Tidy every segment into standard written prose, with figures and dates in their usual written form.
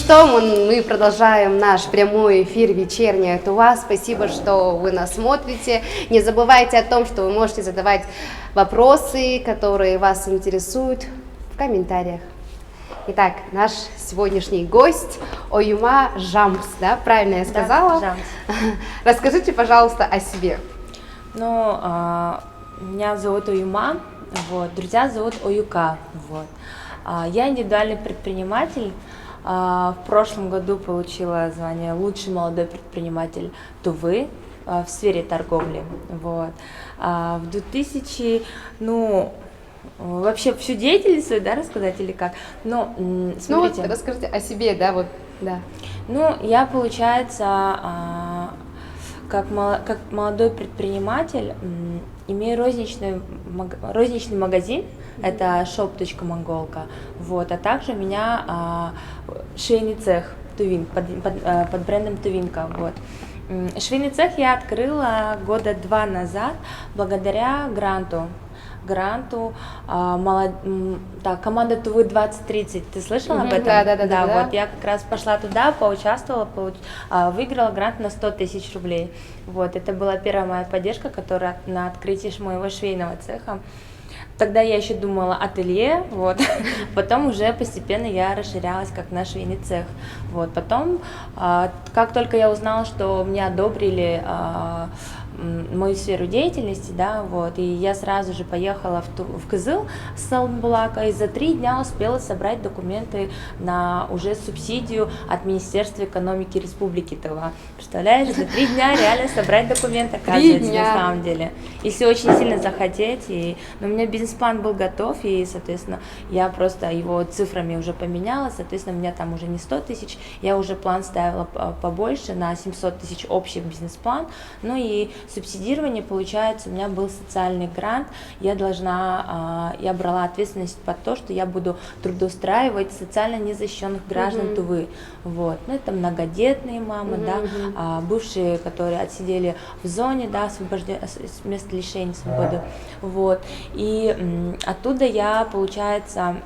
что, мы продолжаем наш прямой эфир «Вечерняя Тула». Спасибо, что вы нас смотрите. Не забывайте о том, что вы можете задавать вопросы, которые вас интересуют, в комментариях. Итак, наш сегодняшний гость Оюма Жамс, да, правильно я сказала? Да, Жамс. Расскажите, пожалуйста, о себе. Меня зовут Оюма, вот, друзья зовут Оюка, вот. Я индивидуальный предприниматель. В прошлом году получила звание «Лучший молодой предприниматель Тувы» в сфере торговли. Вот. В 2000, вообще всю деятельность свою, да, рассказать или как? Смотрите. Расскажите о себе, да, вот, да. Я, получается, как молодой предприниматель, имею розничный магазин, это shop.mongolka, вот, а также у меня швейный цех Тувин, под брендом Тувинка, вот. Швейный цех я открыла года 2 назад благодаря гранту команда Тувы 2030, ты слышала об этом? Да. Вот я как раз пошла туда, поучаствовала, выиграла грант на 100 тысяч рублей. Вот, это была первая моя поддержка, которая на открытии моего швейного цеха. Тогда я еще думала ателье, вот. Потом уже постепенно я расширялась как на швейный цех. Вот. Потом, как только я узнала, что мне одобрили мою сферу деятельности, да, вот, и я сразу же поехала в Кызыл с Алмбулака, и за 3 дня успела собрать документы на уже субсидию от Министерства экономики Республики Тыва. Представляешь, за 3 дня реально собрать документы, оказывается, на самом деле. Если очень сильно захотеть, но у меня бизнес-план был готов, и, соответственно, я просто его цифрами уже поменяла, соответственно, у меня там уже не 100 тысяч, я уже план ставила побольше, на 700 тысяч общий бизнес-план, и субсидирование, получается, у меня был социальный грант, я брала ответственность под то, что я буду трудоустраивать социально незащищенных граждан Тувы, вот, это многодетные мамы, да, бывшие, которые отсидели в зоне, да, с места лишения свободы, вот, и оттуда я, получается,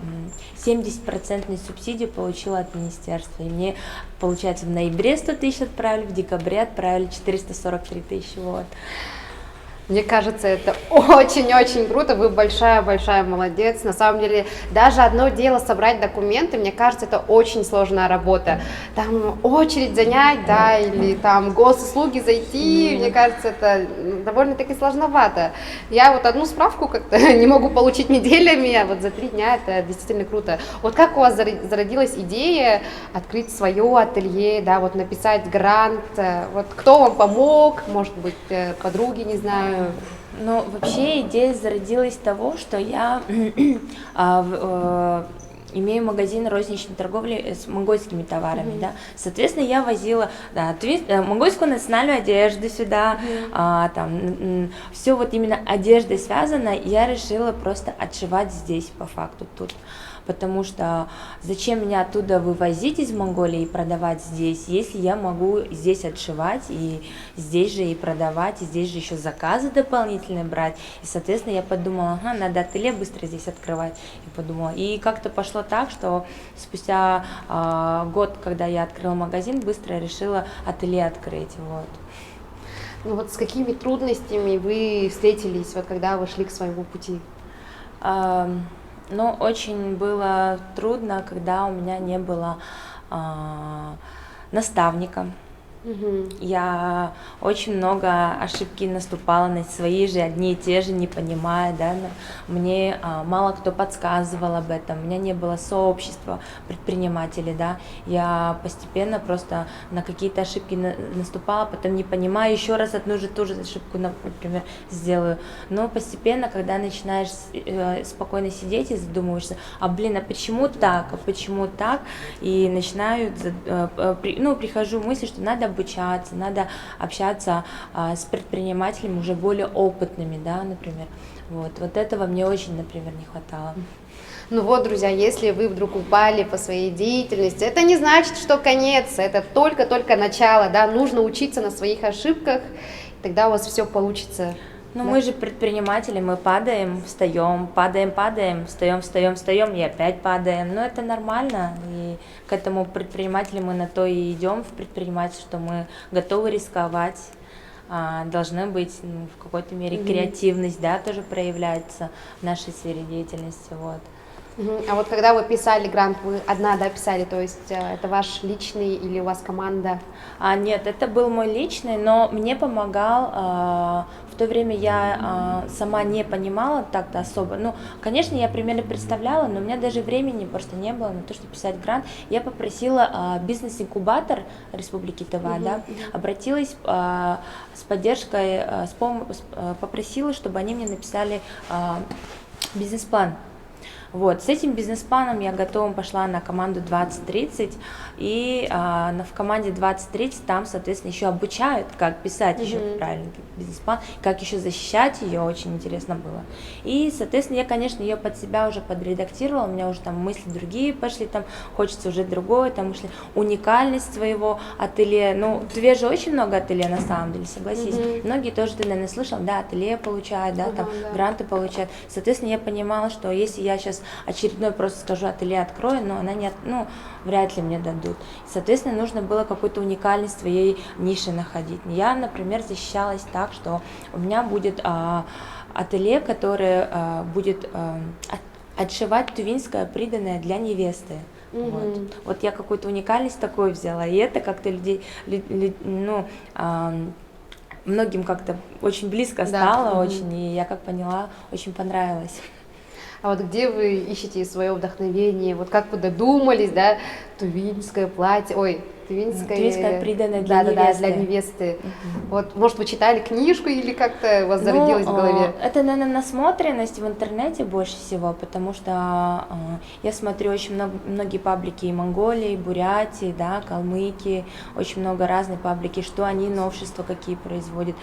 70% субсидию получила от министерства, и мне, получается, в ноябре 100 тысяч отправили, в декабре отправили 443 тысячи, вот. Мне кажется, это очень-очень круто, вы большая-большая молодец. На самом деле, даже одно дело собрать документы, мне кажется, это очень сложная работа. Там очередь занять, да, или там госуслуги зайти, мне кажется, это довольно-таки сложновато. Я вот одну справку как-то не могу получить неделями, а вот за 3 дня это действительно круто. Вот как у вас зародилась идея открыть свое ателье, да, вот написать грант, вот кто вам помог, может быть, подруги, не знаю. Вообще идея зародилась с того, что я имею магазин розничной торговли с монгольскими товарами, да. Соответственно, я возила монгольскую национальную одежду сюда, там все вот именно одеждой связано, я решила просто отшивать здесь по факту тут. Потому что зачем меня оттуда вывозить из Монголии и продавать здесь, если я могу здесь отшивать и здесь же и продавать, и здесь же еще заказы дополнительные брать. И, соответственно, я подумала, надо ателье быстро здесь открывать. И как-то пошло так, что спустя год, когда я открыла магазин, быстро решила ателье открыть. Вот. Вот с какими трудностями вы встретились, вот когда вы шли к своему пути? Очень было трудно, когда у меня не было наставника. Я очень много ошибки наступала на свои же, одни и те же, не понимая, да, мне мало кто подсказывал об этом, у меня не было сообщества предпринимателей, да, я постепенно просто на какие-то ошибки наступала, потом не понимаю, еще раз одну же ту же ошибку, например, сделаю, но постепенно, когда начинаешь спокойно сидеть и задумываешься, а почему так, и начинаю, прихожу в мысль, что надо обучаться, надо общаться с предпринимателями уже более опытными, да, например. Вот этого мне очень, например, не хватало. Друзья, если вы вдруг упали по своей деятельности, это не значит, что конец, это только-только начало, да, нужно учиться на своих ошибках, тогда у вас все получится. Ну, Да? мы же предприниматели, мы падаем, встаем, падаем, падаем, встаем, встаем, встаем и опять падаем. Но это нормально, и к этому предпринимателю мы на то и идем в предпринимательство, что мы готовы рисковать, должны быть в какой-то мере креативность, да, тоже проявляется в нашей сфере деятельности, вот. А вот когда вы писали грант, вы одна, да, писали, то есть это ваш личный или у вас команда? Нет, это был мой личный, но мне помогал, в то время я сама не понимала так-то особо, ну, конечно, я примерно представляла, но у меня даже времени просто не было на то, чтобы писать грант. Я попросила бизнес-инкубатор Республики Тыва, да, обратилась с поддержкой, попросила, чтобы они мне написали бизнес-план. Вот, с этим бизнес-планом я готовым пошла на команду 2030, и в команде 2030 там, соответственно, еще обучают, как писать еще правильно бизнес-план, как еще защищать ее, очень интересно было. И, соответственно, я, конечно, ее под себя уже подредактировала, у меня уже там мысли другие пошли, там хочется уже другое, там вышли уникальность своего ателье. Ну, в Тве же очень много ателье на самом деле, согласись. Многие тоже, ты, наверное, слышал, да, ателье получают, да, там гранты получают. Соответственно, я понимала, что если я сейчас очередной просто скажу ателье открою, но она не, ну, вряд ли мне дадут. Соответственно, нужно было какую-то уникальность своей ниши находить. Я, например, защищалась так, что у меня будет ателье, которое будет отшивать тувинское приданое для невесты. Вот я какую-то уникальность такую взяла, и это как-то людей, ну, многим как-то очень близко стало, очень, и я как поняла, очень понравилось. А вот где вы ищете свое вдохновение? Вот как вы додумались, да, тувинское платье, тувинское приданое для невесты. Да, для невесты. Вот, может, вы читали книжку или как-то у вас зародилось в голове? Это, наверное, насмотренность в интернете больше всего, потому что я смотрю очень многие паблики и Монголии, и Бурятии, да, Калмыкии, очень много разных паблики, что они новшества какие производят,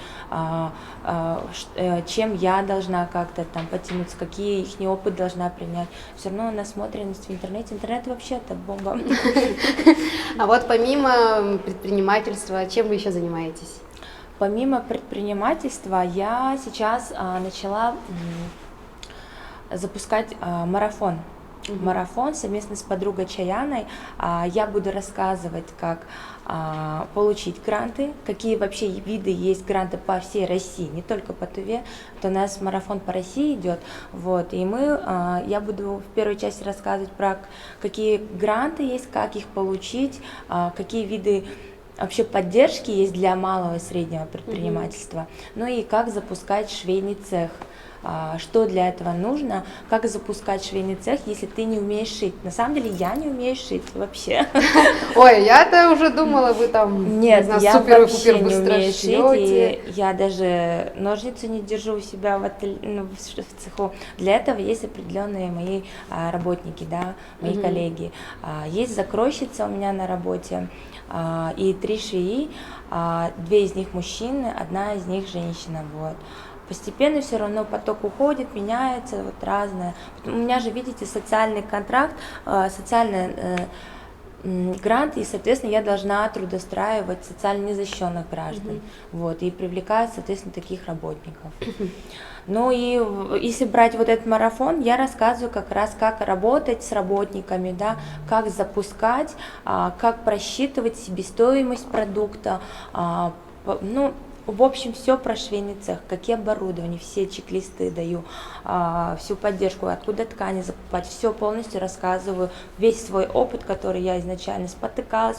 чем я должна как-то там потянуться, какие их опыт должна принять. Все равно насмотренность в интернете. Интернет вообще это бомба. А вот помимо предпринимательства, чем вы еще занимаетесь? Помимо предпринимательства, я сейчас начала запускать марафон. Марафон совместно с подругой Чаяной. Я буду рассказывать, как получить гранты, какие вообще виды есть гранты по всей России, не только по Туве. У нас марафон по России идет, вот, и я буду в первой части рассказывать про какие гранты есть, как их получить, какие виды вообще поддержки есть для малого и среднего предпринимательства, ну и как запускать швейный цех. Что для этого нужно, как запускать швейный цех, если ты не умеешь шить. На самом деле я не умею шить вообще. Ой, я-то уже думала, вы там, нет, не знаю, я вообще не умею шить, и я даже ножницы не держу у себя в цеху. Для этого есть определенные мои работники, да, мои коллеги. Есть закройщица у меня на работе, и 3 швеи, 2 из них мужчины, 1 из них женщина, вот. Постепенно все равно поток уходит, меняется, вот разное. У меня же, видите, социальный контракт, социальный грант, и, соответственно, я должна трудоустраивать социально незащищенных граждан, вот, и привлекать, соответственно, таких работников. Ну и если брать вот этот марафон, я рассказываю как раз, как работать с работниками, да, как запускать, как просчитывать себестоимость продукта, ну, в общем, все про швейный цех, какие оборудования, все чек-листы даю, всю поддержку, откуда ткани закупать, все полностью рассказываю, весь свой опыт, который я изначально спотыкалась,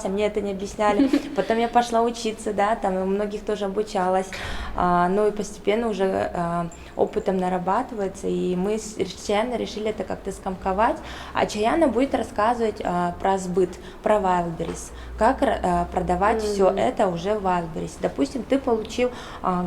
а мне это не объясняли, потом я пошла учиться, да, там у многих тоже обучалась, ну и постепенно уже опытом нарабатывается, и мы с Чаяной решили это как-то скомковать, а Чаяна будет рассказывать про сбыт, про Wildberries, как продавать все это уже в Wildberries. Допустим, ты получил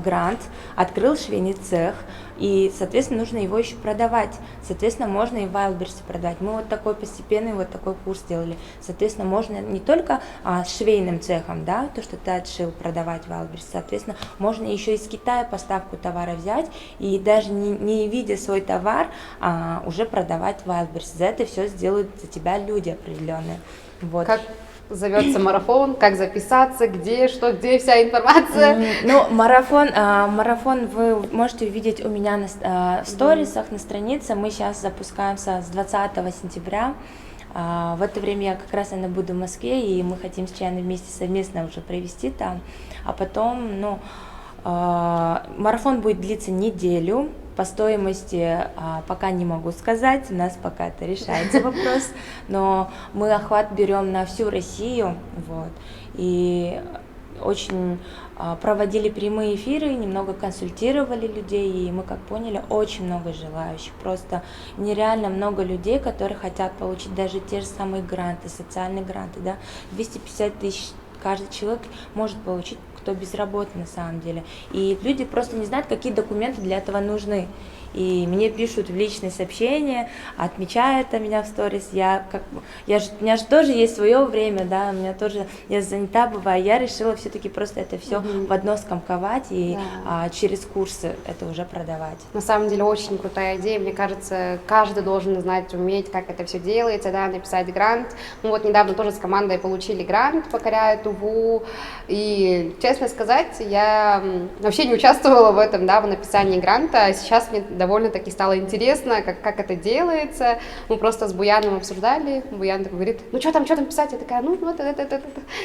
грант, открыл швейный цех, и, соответственно, нужно его еще продавать. Соответственно, можно и в Wildberries продать. Мы вот такой постепенный вот такой курс сделали. Соответственно, можно не только с швейным цехом, да, то, что ты отшил, продавать в Wildberries. Соответственно, можно еще из Китая поставку товара взять и даже не видя свой товар, уже продавать в Wildberries. За это все сделают за тебя люди определенные. Вот. зовется марафон, как записаться, где, что, где вся информация. Ну, марафон вы можете увидеть у меня в сторисах, на странице. Мы сейчас запускаемся с 20 сентября. В это время я как раз, наверное, буду в Москве, и мы хотим с Чаяной вместе совместно уже провести там. А потом, ну, марафон будет длиться неделю. По стоимости пока не могу сказать, у нас пока это решается вопрос, но мы охват берем на всю Россию, вот, и очень проводили прямые эфиры, немного консультировали людей, и мы, как поняли, очень много желающих, просто нереально много людей, которые хотят получить даже те же самые гранты, социальные гранты, да, 250 тысяч каждый человек может получить, кто без работы на самом деле. И люди просто не знают, какие документы для этого нужны. И мне пишут в личные сообщения, отмечают меня в сторис. У меня же тоже есть свое время, да, у меня тоже, я занята бываю. Я решила все-таки просто это все в одно скомковать и через курсы это уже продавать. На самом деле очень крутая идея. Мне кажется, каждый должен знать, уметь, как это все делается, да, написать грант. Мы вот недавно тоже с командой получили грант «Покоряю Туву». И, честно сказать, я вообще не участвовала в этом, да, в написании гранта. А сейчас мне довольно-таки стало интересно, как это делается. Мы просто с Буяном обсуждали. Буян такой говорит: ну что там писать? Я такая: ну вот это.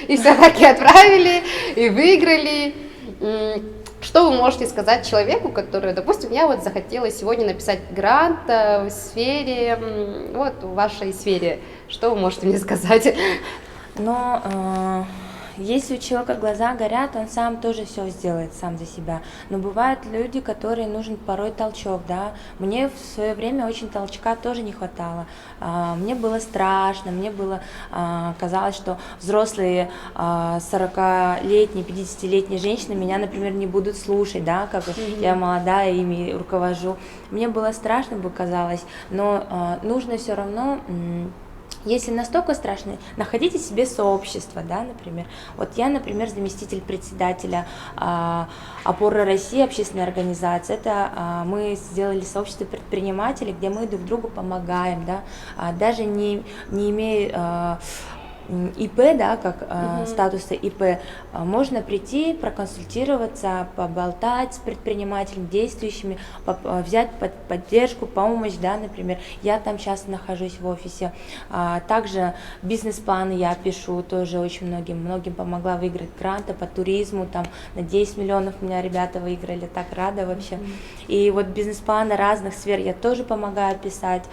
И все таки отправили, и выиграли. Что вы можете сказать человеку, который, допустим, я вот захотела сегодня написать грант в сфере, вот в вашей сфере. Что вы можете мне сказать? Но если у человека глаза горят, он сам тоже все сделает сам за себя. Но бывают люди, которые нужен порой толчок, да. Мне в свое время очень толчка тоже не хватало. Мне было страшно, мне было казалось, что взрослые 40-летние, 50-летние женщины меня, например, не будут слушать, да, как я молодая, ими руковожу. Мне было страшно, бы казалось, но нужно все равно. Если настолько страшно, находите себе сообщество, да, например. Вот я, например, заместитель председателя «Опоры России», общественной организации. Это мы сделали сообщество предпринимателей, где мы друг другу помогаем, да, даже не имея ИП, да, как статуса ИП, можно прийти, проконсультироваться, поболтать с предпринимателями, действующими, взять поддержку, помощь, да, например. Я там сейчас нахожусь в офисе. Также бизнес-планы я пишу, тоже очень многим помогла выиграть гранты по туризму, там на 10 миллионов у меня ребята выиграли, так рада вообще. И вот бизнес-планы разных сфер я тоже помогаю писать.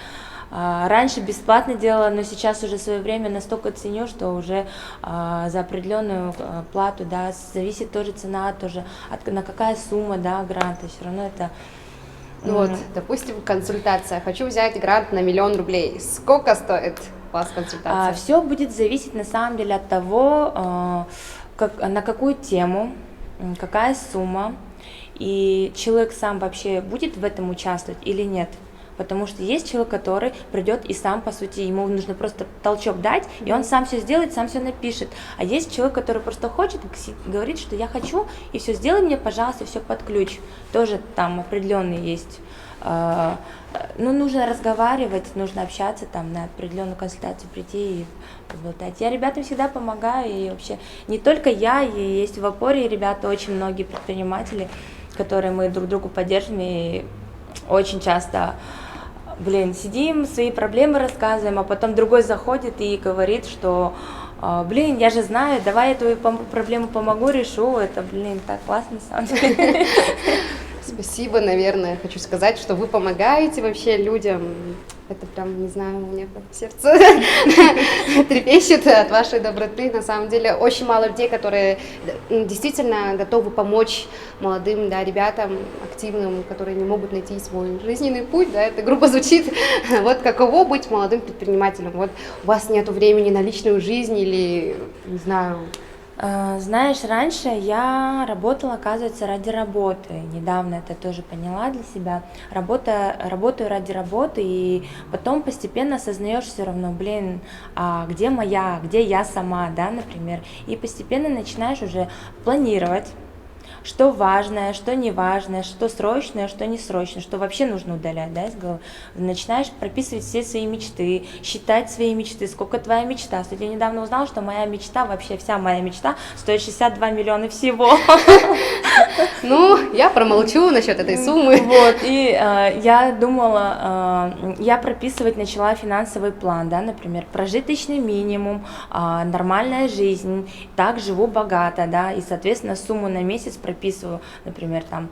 Раньше бесплатно делала, но сейчас уже свое время настолько ценю, что уже за определенную плату, да, зависит тоже цена, тоже на какая сумма, да, гранта, все равно это. Вот, допустим, консультация. Хочу взять грант на 1 000 000 рублей. Сколько стоит у вас консультация? Все будет зависеть на самом деле от того, на какую тему, какая сумма, и человек сам вообще будет в этом участвовать или нет. Потому что есть человек, который придет и сам, по сути, ему нужно просто толчок дать, и он сам все сделает, сам все напишет. А есть человек, который просто хочет, говорит, что я хочу, и все, сделай мне, пожалуйста, все под ключ. Тоже там определенный есть. Ну, нужно разговаривать, нужно общаться, там, на определенную консультацию прийти и поболтать. Я ребятам всегда помогаю, и вообще не только я, и есть в опоре ребята, очень многие предприниматели, которые мы друг другу поддерживаем, и очень часто, сидим, свои проблемы рассказываем, а потом другой заходит и говорит, что, я же знаю, давай я твою проблему помогу, решу, это, так классно, на самом деле. Спасибо, наверное, хочу сказать, что вы помогаете вообще людям. Это прям, не знаю, у меня сердце трепещет от вашей доброты. На самом деле, очень мало людей, которые действительно готовы помочь молодым, да, ребятам, активным, которые не могут найти свой жизненный путь, да, это грубо звучит. Вот каково быть молодым предпринимателем? Вот у вас нет времени на личную жизнь или, не знаю... Знаешь, раньше я работала, оказывается, ради работы. Недавно это тоже поняла для себя. Работаю ради работы, и потом постепенно осознаешь все равно, а где я сама, да, например. И постепенно начинаешь уже планировать, что важное, что не важное, что срочное, что не срочное, что вообще нужно удалять, да, из головы. Начинаешь прописывать все свои мечты, считать свои мечты, сколько твоя мечта. Кстати, я недавно узнала, что моя мечта, вообще вся моя мечта стоит 62 миллиона всего. Ну, я промолчу насчет этой суммы. Вот, и я думала, я прописывать начала финансовый план, да, например, прожиточный минимум, нормальная жизнь, так живу богато, да, и, соответственно, сумму на месяц прописываю, например, там,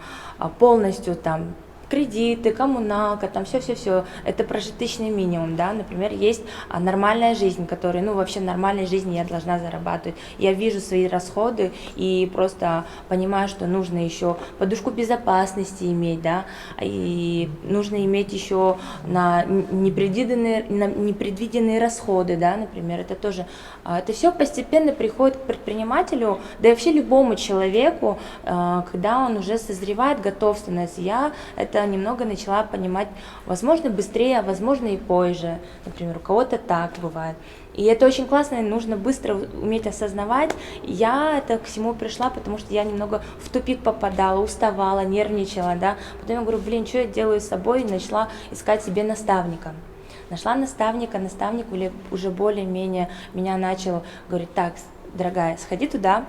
полностью, там, кредиты, коммуналка, там все, это прожиточный минимум, да, например, есть нормальная жизнь, которая, ну, вообще в нормальной жизни я должна зарабатывать, я вижу свои расходы и просто понимаю, что нужно еще подушку безопасности иметь, да, и нужно иметь еще на непредвиденные расходы, да, например, это тоже, это все постепенно приходит к предпринимателю, да и вообще любому человеку, когда он уже созревает, готов становится. Я это немного начала понимать, возможно, быстрее, а возможно и позже. Например, у кого-то так бывает. И это очень классно, нужно быстро уметь осознавать. Я это к всему пришла, потому что я немного в тупик попадала, уставала, нервничала, да. Потом я говорю, блин, что я делаю с собой, и начала искать себе наставника. Нашла наставник уже более-менее меня начал говорить, так, дорогая, сходи туда,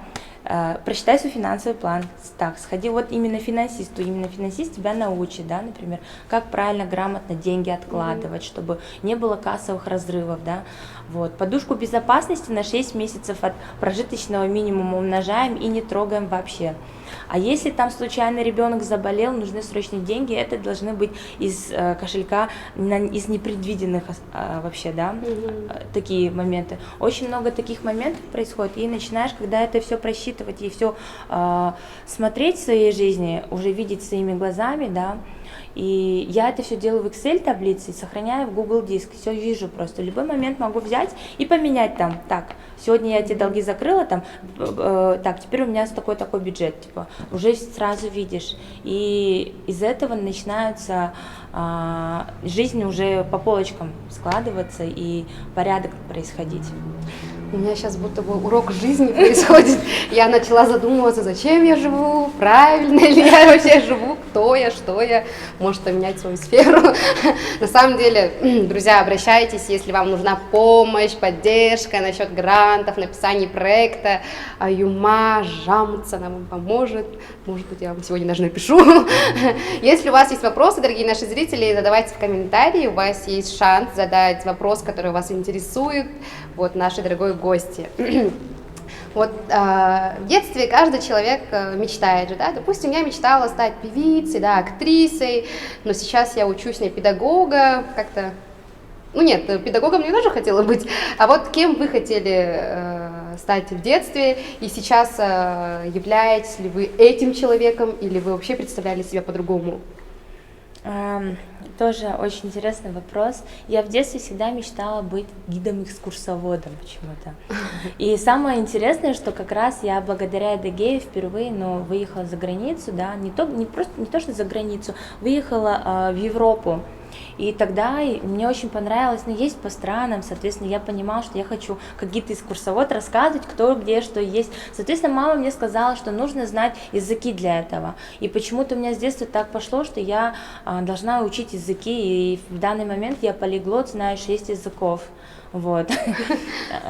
прочитай свой финансовый план, так, сходи вот именно финансист тебя научит, да, например, как правильно, грамотно деньги откладывать, чтобы не было кассовых разрывов, да, вот, подушку безопасности на 6 месяцев от прожиточного минимума умножаем и не трогаем вообще. А если там случайно ребенок заболел, нужны срочные деньги, это должны быть из кошелька, из непредвиденных вообще, да, такие моменты. Очень много таких моментов происходит, и начинаешь, когда это все просчитывать и все смотреть в своей жизни, уже видеть своими глазами, да. И я это все делаю в Excel таблице, сохраняю в Google Диск, все вижу просто. В любой момент могу взять и поменять там, так, сегодня я эти долги закрыла, там, так, теперь у меня такой бюджет, типа, уже сразу видишь. И из этого начинается жизнь уже по полочкам складываться и порядок происходить. У меня сейчас будто бы урок жизни происходит. Я начала задумываться, зачем я живу, правильно ли я вообще живу, кто я, что я, может поменять свою сферу. На самом деле, друзья, обращайтесь, если вам нужна помощь, поддержка насчет грантов, написания проекта. Юма Жамца нам поможет. Может быть, я вам сегодня даже напишу. Если у вас есть вопросы, дорогие наши зрители, задавайте в комментарии. У вас есть шанс задать вопрос, который вас интересует. Вот нашей дорогой гости. Вот в детстве каждый человек мечтает же, да, допустим, я мечтала стать певицей, да, актрисой, но сейчас я учусь на педагога, как-то, ну нет, педагогом я тоже хотела быть, а вот кем вы хотели стать в детстве, и сейчас являетесь ли вы этим человеком, или вы вообще представляли себя по-другому? Тоже очень интересный вопрос. Я в детстве всегда мечтала быть гидом-экскурсоводом почему-то. И самое интересное, что как раз я благодаря Эдегею впервые, выехала за границу, да, не то что за границу, выехала в Европу. И тогда мне очень понравилось, есть по странам, соответственно, я понимала, что я хочу как гид-экскурсовод рассказывать, кто, где, что есть. Соответственно, мама мне сказала, что нужно знать языки для этого. И почему-то у меня с детства так пошло, что я должна учить языки, и в данный момент я полиглот, знаю 6 языков. Вот.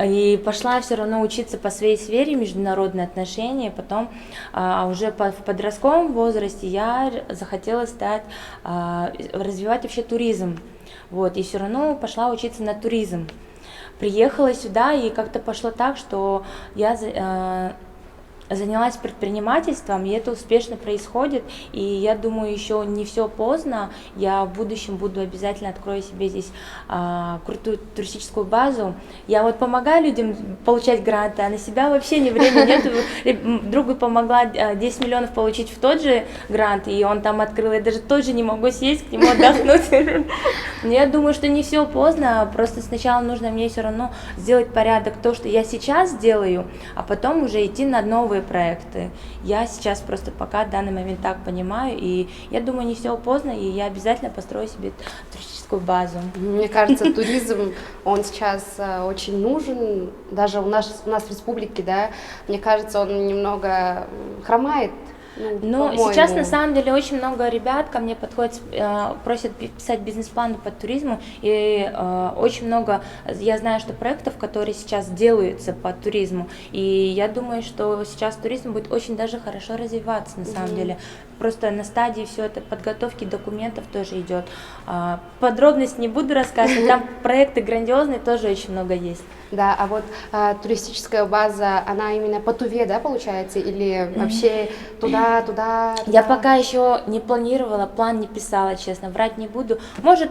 И пошла все равно учиться по своей сфере, международные отношения, потом уже в подростковом возрасте я захотела развивать вообще туризм, вот, и все равно пошла учиться на туризм. Приехала сюда, и как-то пошло так, что я занялась предпринимательством, и это успешно происходит, и я думаю, еще не все поздно, я в будущем обязательно открою себе здесь крутую туристическую базу. Я вот помогаю людям получать гранты, а на себя вообще ни времени нет. Другу помогла 10 миллионов получить в тот же грант, и он там открыл, я даже тоже не могу сесть к нему отдохнуть. Я думаю, что не все поздно, просто сначала нужно мне все равно сделать порядок, то, что я сейчас делаю, а потом уже идти на новые проекты. Я сейчас просто пока в данный момент так понимаю, и я думаю, не все поздно, и я обязательно построю себе туристическую базу. Мне кажется, туризм, он сейчас очень нужен, даже у нас в республике, да, мне кажется, он немного хромает Ну, по-моему. сейчас на самом деле очень много ребят ко мне подходят, просят писать бизнес-планы по туризму, и очень много, я знаю, что проектов, которые сейчас делаются по туризму, и я думаю, что сейчас туризм будет очень даже хорошо развиваться на самом деле. Просто на стадии все это подготовки документов тоже идет. Подробности не буду рассказывать, там проекты грандиозные тоже очень много есть. Да, а вот туристическая база, она именно по Туве, да, получается, или вообще туда? Я пока еще не планировала, план не писала, честно, врать не буду. Может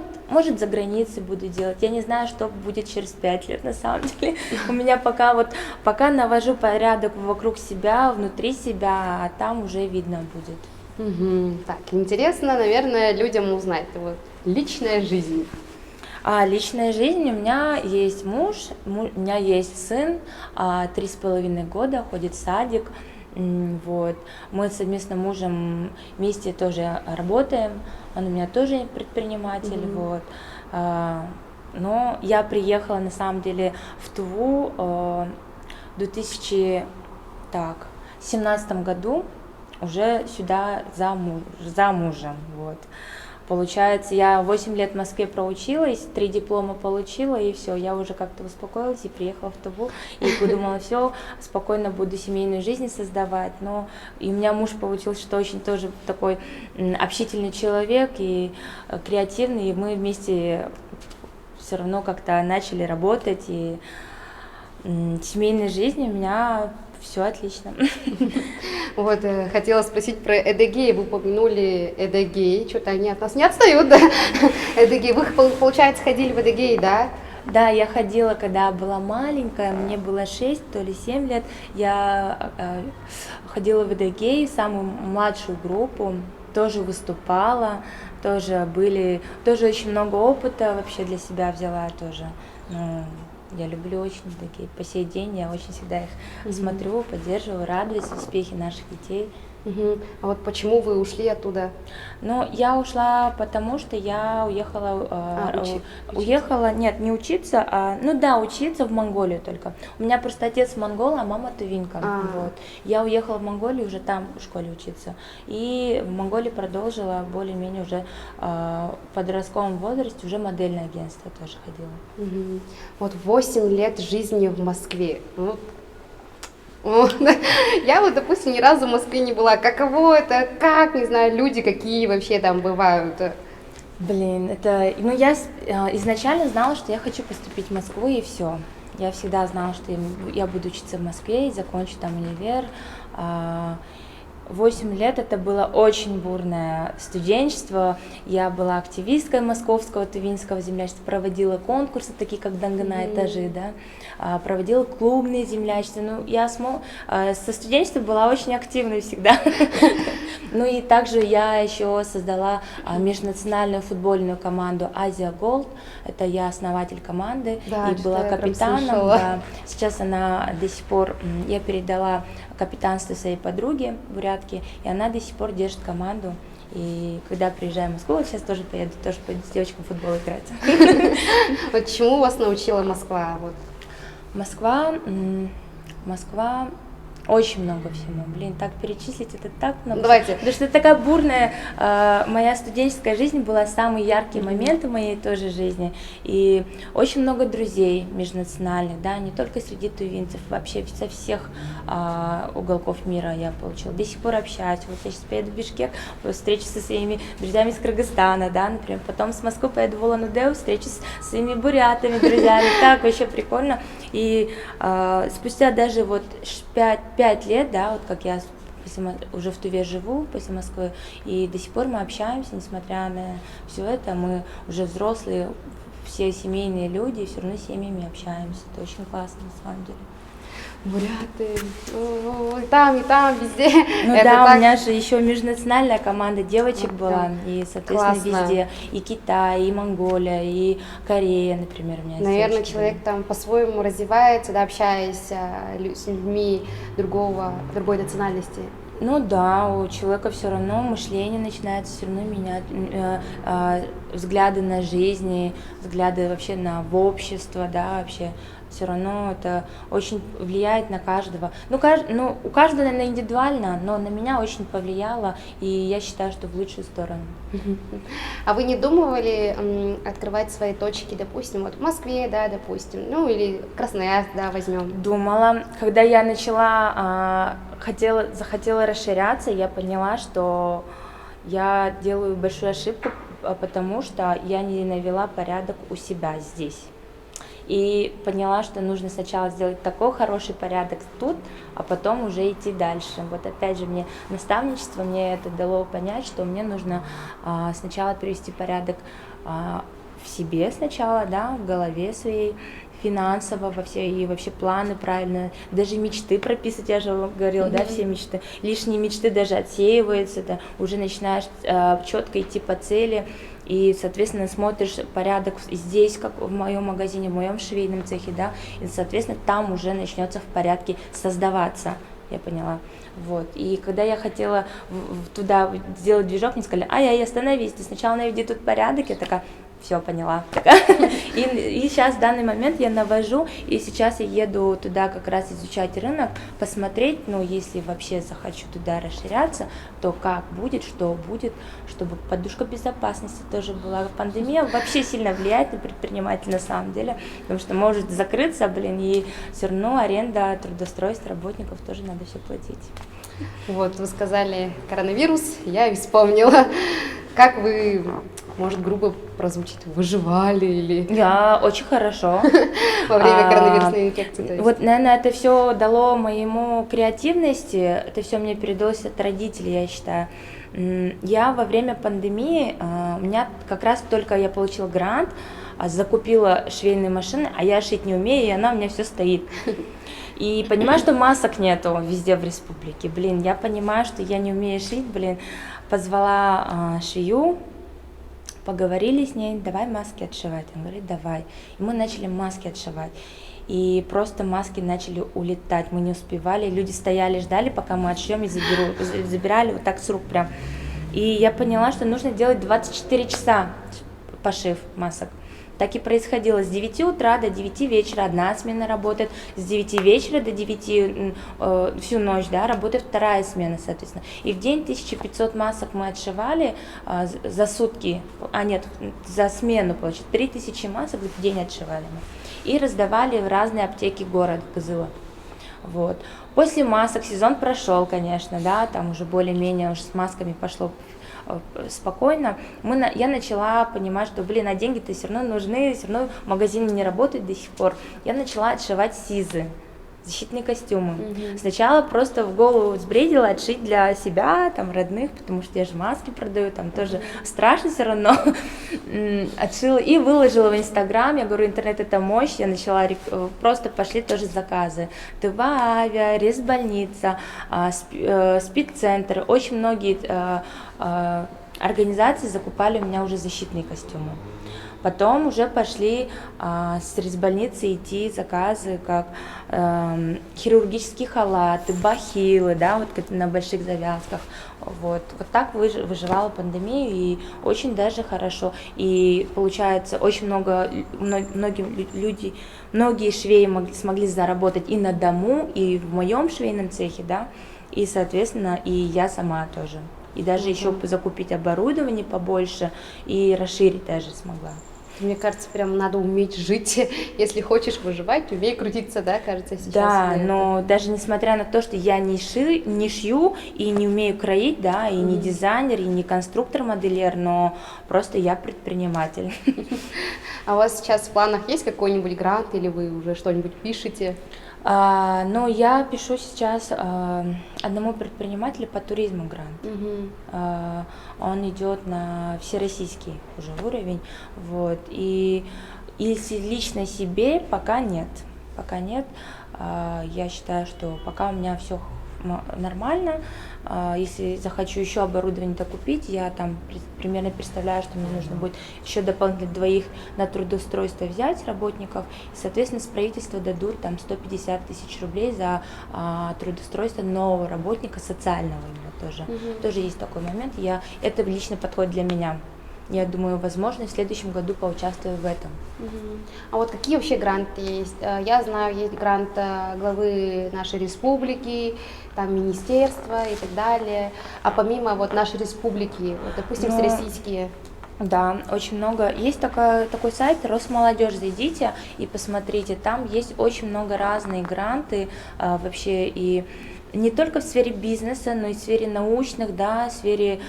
за границей буду делать. Я не знаю, что будет через 5 лет на самом деле. У меня пока навожу порядок вокруг себя, внутри себя, а там уже видно будет. Так, интересно, наверное, людям узнать. Вот, личная жизнь. А личная жизнь, у меня есть муж, у меня есть сын, 3,5 года, ходит в садик. Вот. Мы совместно с мужем вместе тоже работаем, он у меня тоже предприниматель. Вот. Но я приехала на самом деле в Туву в 2017 году уже сюда за мужем. Вот. Получается, я 8 лет в Москве проучилась, 3 диплома получила, и все, я уже как-то успокоилась и приехала в Туву, и подумала, все, спокойно буду семейную жизнь создавать. Но и у меня муж получился, что очень тоже такой общительный человек и креативный, и мы вместе все равно как-то начали работать, и семейной жизни у меня все отлично. Вот, хотела спросить про Эдегей. Вы упомянули Эдегей. Что-то они от нас не отстают, да? Эдегей. Вы, получается, ходили в Эдегей, да? Да, я ходила, когда была маленькая, мне было 6, то ли 7 лет. Я ходила в Эдегей, самую младшую группу, тоже выступала, тоже очень много опыта вообще для себя взяла тоже. Я люблю очень Эдегей. По сей день я очень всегда их смотрю, поддерживаю, радуюсь успехи наших детей. А вот почему вы ушли оттуда? Ну, я ушла, потому что я уехала, нет, не учиться, учиться в Монголию только. У меня просто отец монгол, а мама тувинка. Вот. Я уехала в Монголию уже там в школе учиться. И в Монголии продолжила более-менее уже в подростковом возрасте, уже модельное агентство тоже ходила. Вот 8 лет жизни в Москве. Я вот, допустим, ни разу в Москве не была. Каково это? Как, не знаю, люди какие вообще там бывают? Блин, я изначально знала, что я хочу поступить в Москву, и все. Я всегда знала, что я буду учиться в Москве и закончу там универ. 8 лет это было очень бурное студенчество. Я была активисткой Московского Тувинского землячества, проводила конкурсы, такие как Дангана этажи, да, проводила клубные землячества. Ну, я со студенчеством была очень активной всегда. Ну и также я еще создала межнациональную футбольную команду Азия Голд. Это я основатель команды и была капитаном. Да. Сейчас она до сих пор, я передала капитанство своей подруге Бурятки, и она до сих пор держит команду. И когда приезжаю в Москву, вот сейчас тоже поеду, тоже с девочками в футбол играть. Вот чему вас научила Москва? Москва очень много всему. Блин, так перечислить это так много. Давайте. Потому что это такая бурная, моя студенческая жизнь была самые яркие моменты моей тоже жизни. И очень много друзей межнациональных, да, не только среди тувинцев, вообще со всех уголков мира я получила. До сих пор общаюсь. Вот я сейчас поеду в Бишкек, встречусь со своими друзьями из Кыргызстана, да, например. Потом с Москвы поеду в Улан-Удэ, встречусь с своими бурятами, друзьями. Так, вообще прикольно. И спустя даже вот 5 лет, да, вот как я уже в Туве живу, после Москвы, и до сих пор мы общаемся, несмотря на все это, мы уже взрослые, все семейные люди, и все равно с семьями общаемся. Это очень классно, на самом деле. Буряты, и там, везде. Ну это да, так... у меня же еще межнациональная команда девочек была, и, соответственно, Классно. везде. И Китай, и Монголия, и Корея, например, у меня. Наверное, человек там по-своему развивается, да, общаясь с людьми другой национальности. Ну да, у человека все равно мышление начинается все равно менять, взгляды на жизнь, и взгляды вообще на в общество, да, вообще все равно это очень влияет на каждого. Ну, у каждого, наверное, индивидуально, но на меня очень повлияло, и я считаю, что в лучшую сторону. А вы не думали открывать свои точки, допустим, вот в Москве, да, допустим, ну или Красноярск, да, возьмем? Думала, когда я начала, захотела расширяться, я поняла, что я делаю большую ошибку, потому что я не навела порядок у себя здесь. И поняла, что нужно сначала сделать такой хороший порядок тут, а потом уже идти дальше. Вот опять же, мне наставничество мне это дало понять, что мне нужно сначала привести порядок в себе сначала, да, в голове своей, финансово во все и вообще планы правильно, даже мечты прописывать, я же вам говорила, да, все мечты, лишние мечты даже отсеиваются, да, уже начинаешь четко идти по цели, и, соответственно, смотришь порядок здесь, как в моем магазине, в моем швейном цехе, да, и, соответственно, там уже начнется в порядке создаваться, я поняла. Вот. И когда я хотела туда сделать движок, мне сказали, ай-яй, остановись, ты сначала наведи тут порядок, я такая, все, поняла. И сейчас в данный момент я навожу, и сейчас я еду туда как раз изучать рынок, посмотреть, ну, если вообще захочу туда расширяться, то как будет, что будет, чтобы подушка безопасности тоже была. Пандемия вообще сильно влияет на предпринимателя на самом деле, потому что может закрыться, и все равно аренда, трудоустройство работников тоже надо все платить. Вот, вы сказали коронавирус, я и вспомнила. Как вы, может, грубо прозвучит, выживали или... Я очень хорошо. Во время коронавирусной инфекции. Вот, наверное, это все дало моему креативности, это все мне передалось от родителей, я считаю. Я во время пандемии, у меня как раз только я получила грант, закупила швейные машины, а я шить не умею, и она у меня все стоит. И понимаю, что масок нету везде в республике. Я понимаю, что я не умею шить, позвала швею, поговорили с ней, давай маски отшивать. Она говорит, давай. И мы начали маски отшивать. И просто маски начали улетать, мы не успевали. Люди стояли, ждали, пока мы отшьем, и забирали вот так с рук прям. И я поняла, что нужно делать 24 часа пошив масок. Так и происходило. С 9 утра до 9 вечера одна смена работает, с 9 вечера до 9 всю ночь, да, работает вторая смена, соответственно. И в день 1500 масок мы отшивали за сутки, за смену, получается, 3000 масок в день отшивали мы. И раздавали в разные аптеки города Кызыла. Вот. После масок сезон прошел, конечно, да, там уже более-менее уже с масками пошло спокойно, я начала понимать, что, а деньги-то все равно нужны, все равно магазины не работают до сих пор. Я начала отшивать СИЗы, защитные костюмы. Сначала просто в голову взбредила отшить для себя, там, родных, потому что я же маски продаю, там тоже страшно все равно. Отшила и выложила в Инстаграм, я говорю, интернет это мощь, я начала, просто пошли тоже заказы. ТВ Авиа, Ресбольница, Спидцентр, очень многие организации закупали у меня уже защитные костюмы. Потом уже пошли с Ресбольницы идти заказы, как хирургические халаты, бахилы, да, вот на больших завязках. Вот так выживала пандемию, и очень даже хорошо. И получается, очень многие швеи смогли заработать и на дому, и в моем швейном цехе, да, и, соответственно, и я сама тоже. И даже еще закупить оборудование побольше и расширить даже смогла. Мне кажется, прям надо уметь жить, если хочешь выживать, умей крутиться, да, кажется, сейчас. Да, но даже несмотря на то, что я не шью и не умею кроить, да, и не дизайнер, и не конструктор-модельер, но просто я предприниматель. А у вас сейчас в планах есть какой-нибудь грант, или вы уже что-нибудь пишете? Ну, я пишу сейчас одному предпринимателю по туризму грант. Он идет на всероссийский уже уровень, вот. И лично себе пока нет. Я считаю, что пока у меня все нормально. Если захочу еще оборудование докупить, я там примерно представляю, что мне нужно будет еще дополнительно 2 на трудоустройство взять работников, и, соответственно, с правительства дадут там 150 тысяч рублей за трудоустройство нового работника социального именно тоже. Тоже есть такой момент, это лично подходит для меня. Я думаю, возможно, в следующем году поучаствую в этом. А вот какие вообще гранты есть? Я знаю, есть грант главы нашей республики, там министерства и так далее. А помимо вот нашей республики, вот, допустим, всероссийские. Да, очень много. Есть такой сайт Росмолодежь, зайдите и посмотрите. Там есть очень много разных гранты вообще и не только в сфере бизнеса, но и в сфере научных, да, в сфере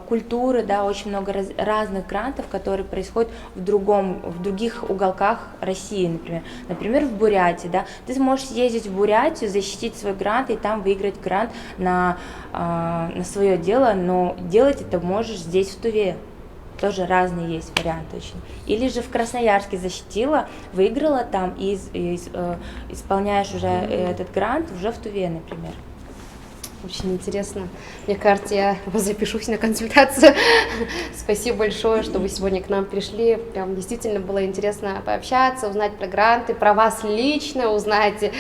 культуры, да, очень много разных грантов, которые происходят в других уголках России, например, в Бурятии, да, ты сможешь съездить в Бурятию, защитить свой грант и там выиграть грант на свое дело, но делать это можешь здесь, в Туве. Тоже разные есть варианты очень. Или же в Красноярске защитила, выиграла там и исполняешь уже этот грант уже в Туве, например. Очень интересно. Мне кажется, я запишусь на консультацию. Спасибо большое, что вы сегодня к нам пришли. Прям действительно было интересно пообщаться, узнать про гранты, про вас лично узнать.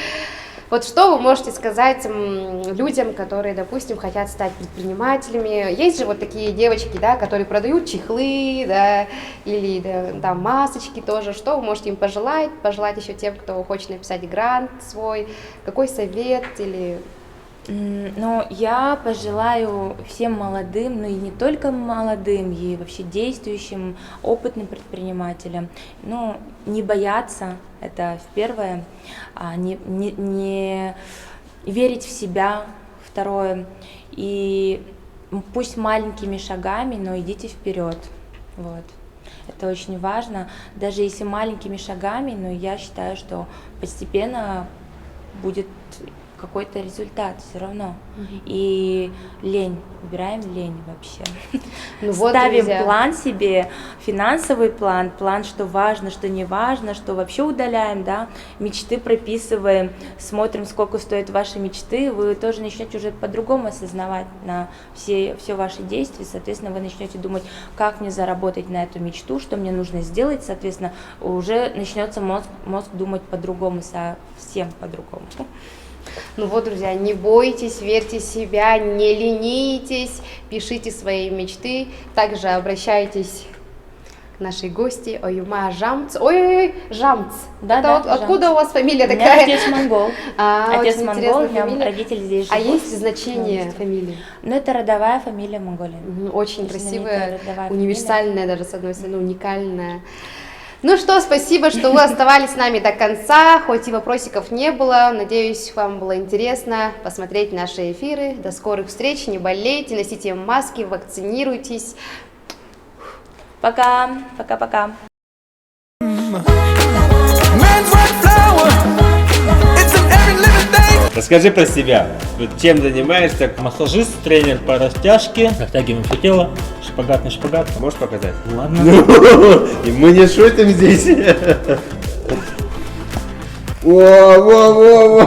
Вот что вы можете сказать людям, которые, допустим, хотят стать предпринимателями? Есть же вот такие девочки, да, которые продают чехлы, да, или да, масочки тоже. Что вы можете им пожелать? Пожелать еще тем, кто хочет написать грант свой? Какой совет или... Ну, я пожелаю всем молодым, но и не только молодым, и вообще действующим, опытным предпринимателям, ну, не бояться, это первое, не верить в себя, второе, и пусть маленькими шагами, но идите вперед, вот. Это очень важно, даже если маленькими шагами, но я считаю, что постепенно будет какой-то результат все равно. И лень, убираем лень вообще. Ну вот, ставим друзья. План себе, финансовый план, что важно, что не важно, что вообще удаляем, да, мечты прописываем, смотрим, сколько стоят ваши мечты, вы тоже начнете уже по-другому осознавать на все ваши действия, соответственно, вы начнете думать, как мне заработать на эту мечту, что мне нужно сделать, соответственно, уже начнется мозг думать по-другому, совсем по-другому. Ну вот, друзья, не бойтесь, верьте в себя, не ленитесь, пишите свои мечты, также обращайтесь к нашей гости Оюма Жамц. Ой, Жамц. Да, это да, вот откуда Жамц. у вас фамилия У меня такая? отец монгол. Отец очень монгол, у интересная меня фамилия. родители здесь живут. А есть значение фамилии? Ну, это родовая фамилия Монголии. Очень красивая, родовая универсальная даже, с одной стороны, уникальная. Ну что, спасибо, что вы оставались с нами до конца, хоть и вопросиков не было. Надеюсь, вам было интересно посмотреть наши эфиры. До скорых встреч, не болейте, носите маски, вакцинируйтесь. Пока, пока-пока. Расскажи про себя. Вот чем занимаешься? Массажист, тренер по растяжке, растягиваем все тело, шпагат на шпагат. Можешь показать? Ладно. И мы не шутим здесь. Во-во-во-во.